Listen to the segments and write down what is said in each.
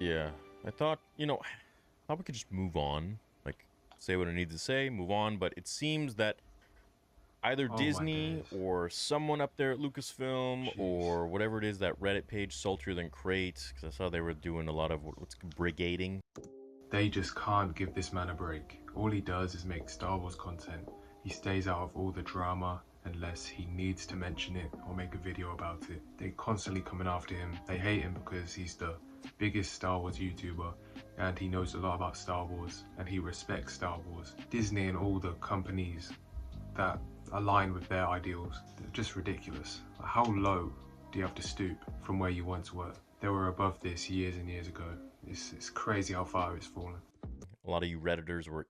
Yeah, I thought, I thought we could just move on. Like, say what I need to say, move on. But it seems that either Oh my Disney days. or someone up there at Lucasfilm Jeez. or whatever it is, that Reddit page, Sultry Than Crate, because I saw they were doing a lot of what's brigading. They just can't give this man a break. All he does is make Star Wars content. He stays out of all the drama unless he needs to mention it or make a video about it. They constantly coming after him. They hate him because he's the biggest Star Wars YouTuber and he knows a lot about Star Wars and he respects Star Wars. Disney and all the companies that align with their ideals, they're just ridiculous. How low do you have to stoop from where you once were? They were above this years and years ago. It's crazy how far it's fallen. A lot of you Redditors were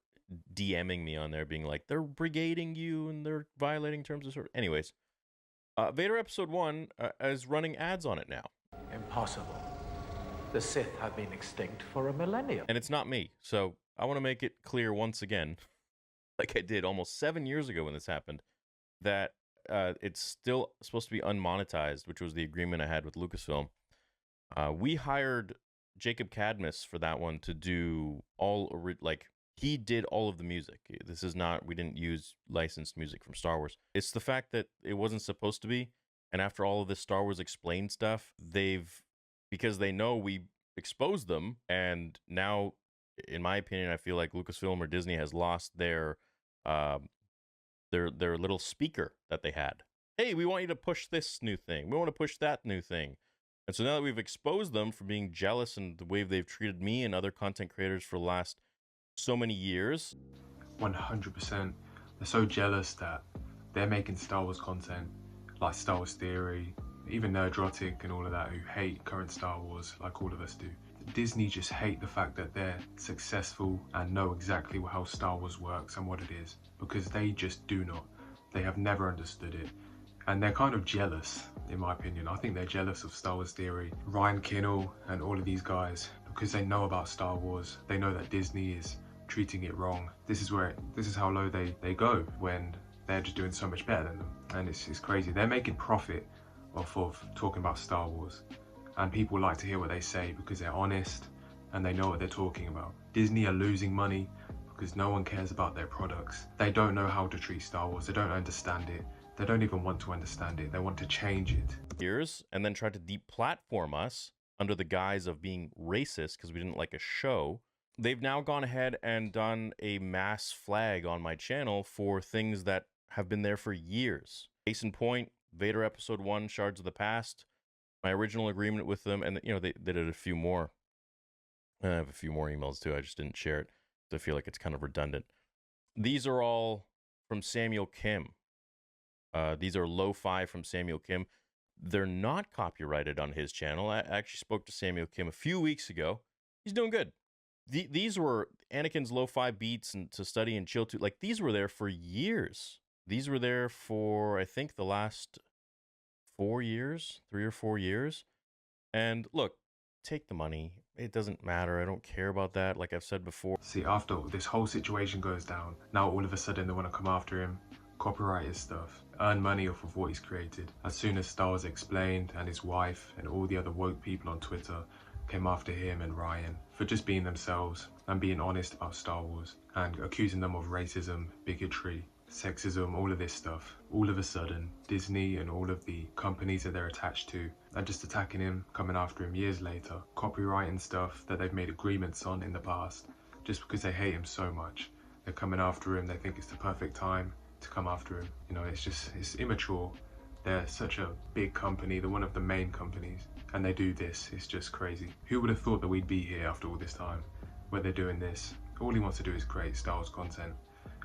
DMing me on there being like, they're brigading you and they're violating terms of service. Anyways, Vader Episode 1 is running ads on it now. Impossible. The Sith have been extinct for a millennium. And it's not me. So I want to make it clear once again, like I did almost 7 years ago when this happened, that it's still supposed to be unmonetized, which was the agreement I had with Lucasfilm. We hired Jacob Cadmus for that one to do he did all of the music. This is not, we didn't use licensed music from Star Wars. It's the fact that it wasn't supposed to be. And after all of this Star Wars Explained stuff, because they know we exposed them, and now, in my opinion, I feel like Lucasfilm or Disney has lost their little speaker that they had. Hey, we want you to push this new thing. We want to push that new thing. And so now that we've exposed them for being jealous and the way they've treated me and other content creators for the last so many years. 100%. They're so jealous that they're making Star Wars content like Star Wars Theory, even Nerdrotic and all of that, who hate current Star Wars like all of us do. Disney just hate the fact that they're successful and know exactly how Star Wars works and what it is, because they just do not. They have never understood it. And they're kind of jealous, in my opinion. I think they're jealous of Star Wars Theory, Ryan Kinnell and all of these guys, because they know about Star Wars. They know that Disney is treating it wrong. This is how low they go when they're just doing so much better than them. And it's crazy. They're making profit off of talking about Star Wars. And people like to hear what they say because they're honest and they know what they're talking about. Disney are losing money because no one cares about their products. They don't know how to treat Star Wars. They don't understand it. They don't even want to understand it. They want to change it. Years, and then tried to deplatform us under the guise of being racist because we didn't like a show. They've now gone ahead and done a mass flag on my channel for things that have been there for years. Case in point, Vader Episode 1, Shards of the Past, my original agreement with them, and they did a few more. I have a few more emails too. I just didn't share it because I feel like it's kind of redundant. These are all from Samuel Kim. These are lo-fi from Samuel Kim. They're not copyrighted on his channel. I actually spoke to Samuel Kim a few weeks ago. He's doing good. These were Anakin's lo-fi beats and to study and chill to. Like, these were there for years. These were there for, I think, the last 4 years, 3 or 4 years. And look, take the money. It doesn't matter. I don't care about that. Like I've said before. See, after this whole situation goes down, now all of a sudden they want to come after him, copyright his stuff, earn money off of what he's created. As soon as Star Wars Explained and his wife and all the other woke people on Twitter came after him and Ryan for just being themselves and being honest about Star Wars and accusing them of racism, bigotry, sexism, all of this stuff. All of a sudden, Disney and all of the companies that they're attached to are just attacking him, coming after him years later, copyrighting stuff that they've made agreements on in the past, just because they hate him so much. They're coming after him, they think it's the perfect time to come after him. It's immature. They're such a big company, they're one of the main companies, and they do this. It's just crazy. Who would have thought that we'd be here after all this time, where they're doing this? All he wants to do is create Star Wars content,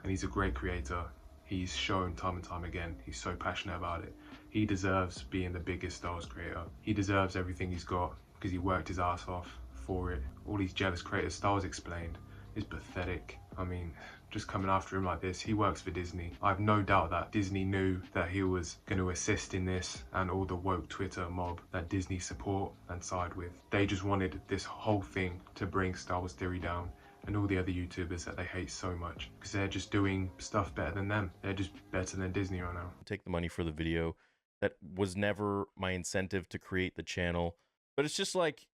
and he's a great creator. He's shown time and time again, he's so passionate about it. He deserves being the biggest Star Wars creator. He deserves everything he's got because he worked his ass off for it. All these jealous creators, Star Wars Explained, is pathetic. I mean, just coming after him like this. He works for Disney. I have no doubt that Disney knew that he was going to assist in this, and all the woke Twitter mob that Disney support and side with. They just wanted this whole thing to bring Star Wars Theory down and all the other YouTubers that they hate so much because they're just doing stuff better than them. They're just better than Disney right now. Take the money for the video. That was never my incentive to create the channel. But it's just like,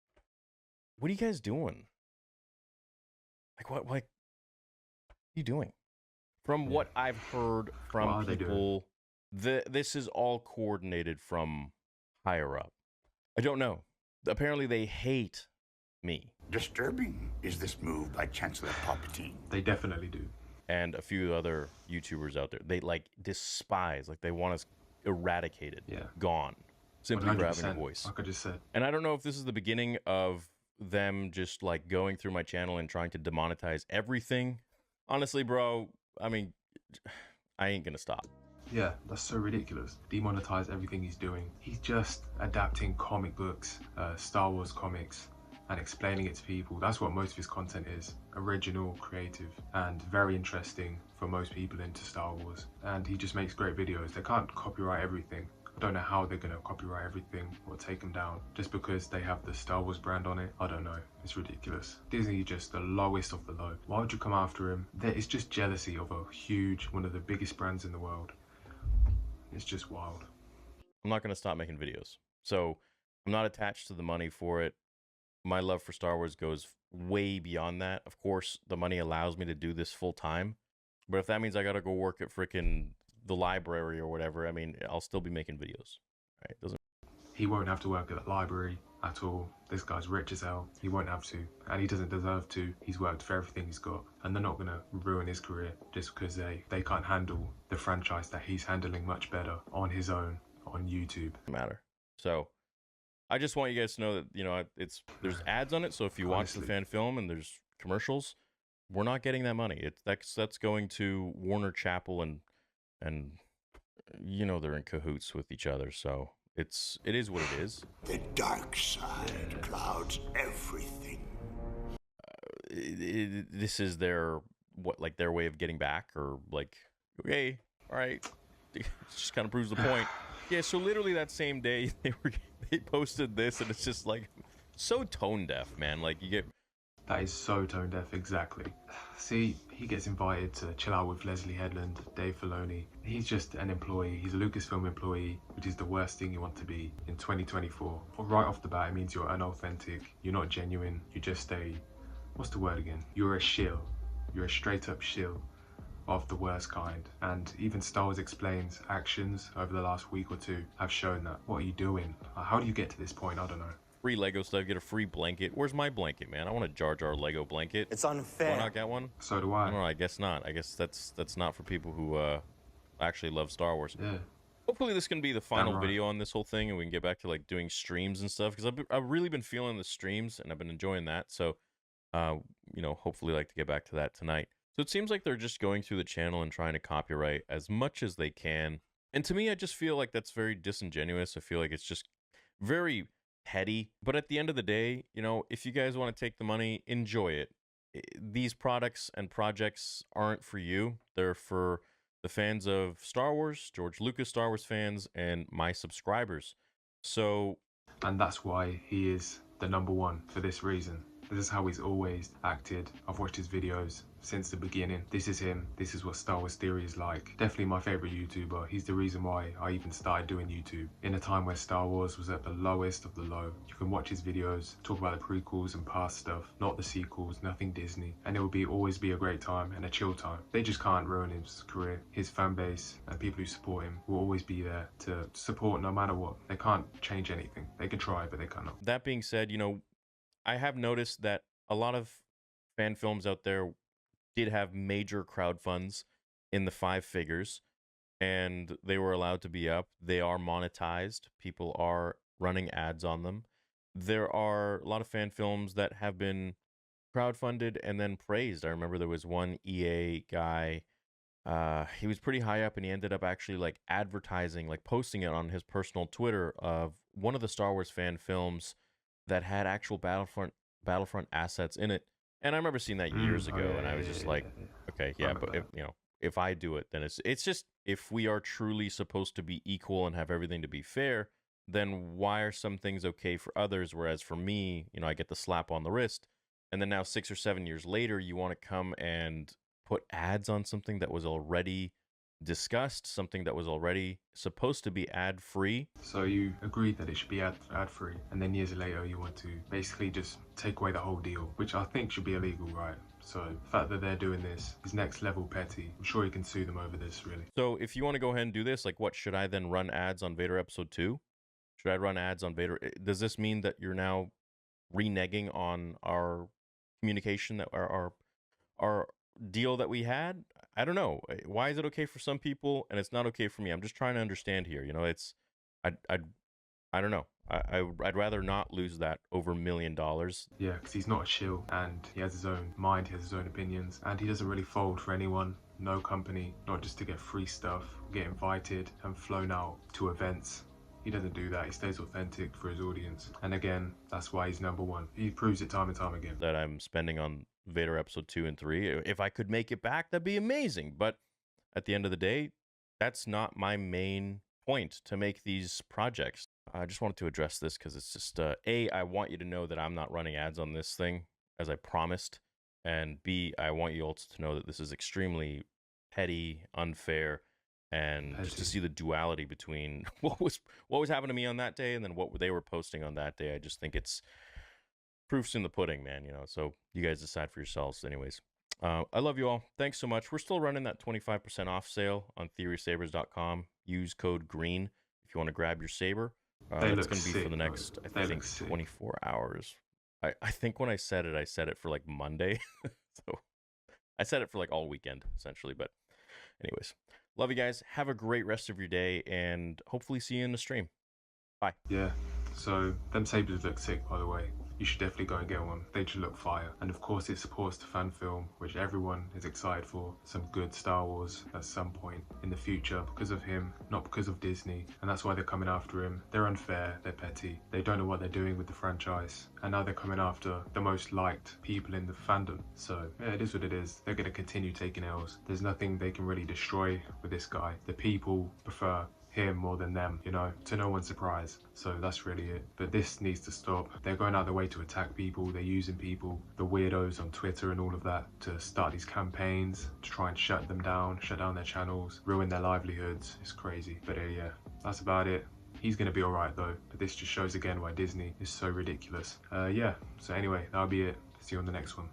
what are you guys doing? Like, what are you doing? From what I've heard from people, this is all coordinated from higher up. I don't know. Apparently, they hate me. Disturbing is this move by Chancellor Palpatine. They definitely do. And a few other YouTubers out there. They, like, despise. Like, they want us eradicated. Yeah. Gone. Simply for having a voice. Like I just said. And I don't know if this is the beginning of them just, like, going through my channel and trying to demonetize everything. Honestly, bro, I mean, I ain't gonna stop. Yeah, that's so ridiculous. Demonetize everything he's doing. He's just adapting comic books, Star Wars comics, and explaining it to people. That's what most of his content is. Original, creative, and very interesting for most people into Star Wars. And he just makes great videos. They can't copyright everything. I don't know how they're going to copyright everything or take them down just because they have the Star Wars brand on it. I don't know. It's ridiculous. Disney is just the lowest of the low. Why would you come after him? It's just jealousy of a huge, one of the biggest brands in the world. It's just wild. I'm not going to stop making videos. So I'm not attached to the money for it. My love for Star Wars goes way beyond that. Of course, the money allows me to do this full time. But if that means I got to go work at freaking the library or whatever, I mean, I'll still be making videos. Right? He won't have to work at the library at all. This guy's rich as hell. He won't have to, and he doesn't deserve to. He's worked for everything he's got, and they're not gonna ruin his career just because they can't handle the franchise that he's handling much better on his own on YouTube. Matter. So I just want you guys to know that, you know, there's ads on it. So if you watch the fan film and there's commercials, we're not getting that money. That's going to Warner Chappell and you know, they're in cahoots with each other. So it is what it is. The dark side clouds everything. This is their their way of getting back, or like, okay, all right, it just kind of proves the point. Yeah. So literally that same day they posted this, and it's just like so tone deaf, man. Like you get. That is so tone deaf, exactly. See, he gets invited to chill out with Leslie Headland, Dave Filoni. He's just an employee. He's a Lucasfilm employee, which is the worst thing you want to be in 2024. Right off the bat, it means you're unauthentic. You're not genuine. You're just what's the word again? You're a shill. You're a straight up shill of the worst kind. And even Star Wars Explained's actions over the last week or two have shown that. What are you doing? How do you get to this point? I don't know. Free Lego stuff, get a free blanket. Where's my blanket, man? I want a Jar Jar Lego blanket. It's unfair. Why not get one? So do I. No, I guess not. I guess that's not for people who actually love Star Wars. Yeah. Hopefully this can be the final video on this whole thing, and we can get back to like doing streams and stuff, because I've really been feeling the streams and I've been enjoying that. So, you know, hopefully like to get back to that tonight. So it seems like they're just going through the channel and trying to copyright as much as they can. And to me, I just feel like that's very disingenuous. I feel like it's just very petty. But at the end of the day, you know, if you guys want to take the money, enjoy it. These products and projects aren't for you. They're for the fans of Star Wars, George Lucas Star Wars fans, and my subscribers. So, and that's why he is the #1 for this reason. This is how he's always acted. I've watched his videos since the beginning. This is him. This is what Star Wars Theory is like. Definitely my favorite YouTuber. He's the reason why I even started doing YouTube. In a time where Star Wars was at the lowest of the low. You can watch his videos, talk about the prequels and past stuff, not the sequels, nothing Disney. And it will always be a great time and a chill time. They just can't ruin his career. His fan base and people who support him will always be there to support no matter what. They can't change anything. They can try, but they cannot. That being said, you know, I have noticed that a lot of fan films out there did have major crowdfunds in the 5 figures, and they were allowed to be up. They are monetized. People are running ads on them. There are a lot of fan films that have been crowdfunded and then praised. I remember there was one EA guy. He was pretty high up, and he ended up actually like advertising, like posting it on his personal Twitter of one of the Star Wars fan films that had actual Battlefront assets in it. And I remember seeing that years ago, and I was just like, okay, yeah, but if, you know, if I do it, then it's just, if we are truly supposed to be equal and have everything to be fair, then why are some things okay for others, whereas for me, you know, I get the slap on the wrist, and then now 6 or 7 years later, you want to come and put ads on something that was already discussed, something that was already supposed to be ad-free. So you agreed that it should be ad-free, and then years later you want to basically just take away the whole deal, which I think should be illegal, right? So the fact that they're doing this is next level petty. I'm sure you can sue them over this, really. So if you want to go ahead and do this, like, what, should I then run ads on Vader Episode 2? Should I run ads on Vader? Does this mean that you're now reneging on our communication, that our deal that we had? I don't know. Why is it okay for some people and it's not okay for me? I'm just trying to understand here. You know, it's I don't know. I'd rather not lose that over $1 million. Yeah, because he's not a shill, and he has his own mind, he has his own opinions, and he doesn't really fold for anyone, no company, not just to get free stuff, get invited and flown out to events. He doesn't do that. He stays authentic for his audience. And again, that's why he's number one. He proves it time and time again. That I'm spending on Vader Episode 2 and 3. If I could make it back, that'd be amazing. But at the end of the day, that's not my main point to make these projects. I just wanted to address this because it's just, A, I want you to know that I'm not running ads on this thing, as I promised. And B, I want you also to know that this is extremely petty, unfair, and just to see the duality between what was happening to me on that day and then what they were posting on that day. I just think it's proofs in the pudding, man, you know. So you guys decide for yourselves. Anyways, I love you all. Thanks so much. We're still running that 25% off sale on theorysabers.com. Use code GREEN if you want to grab your saber. That's going to be for the next, I think, 24 hours. I think when I said it for like Monday. So I said it for like all weekend, essentially. But anyways, love you guys. Have a great rest of your day, and hopefully see you in the stream. Bye. Yeah, so them sabers look sick, by the way. You should definitely go and get one. They just look fire. And of course it supports the fan film, which everyone is excited for. Some good Star Wars at some point in the future because of him, not because of Disney. And that's why they're coming after him. They're unfair, they're petty. They don't know what they're doing with the franchise. And now they're coming after the most liked people in the fandom. So yeah, it is what it is. They're going to continue taking L's. There's nothing they can really destroy with this guy. The people prefer him more than them, you know, to no one's surprise. So that's really it. But this needs to stop. They're going out of their way to attack people. They're using people, the weirdos on Twitter and all of that, to start these campaigns to try and shut them down, shut down their channels, ruin their livelihoods. It's crazy. But yeah, that's about it. He's going to be alright though. But this just shows again why Disney is so ridiculous. Yeah, so anyway, that'll be it. See you on the next one.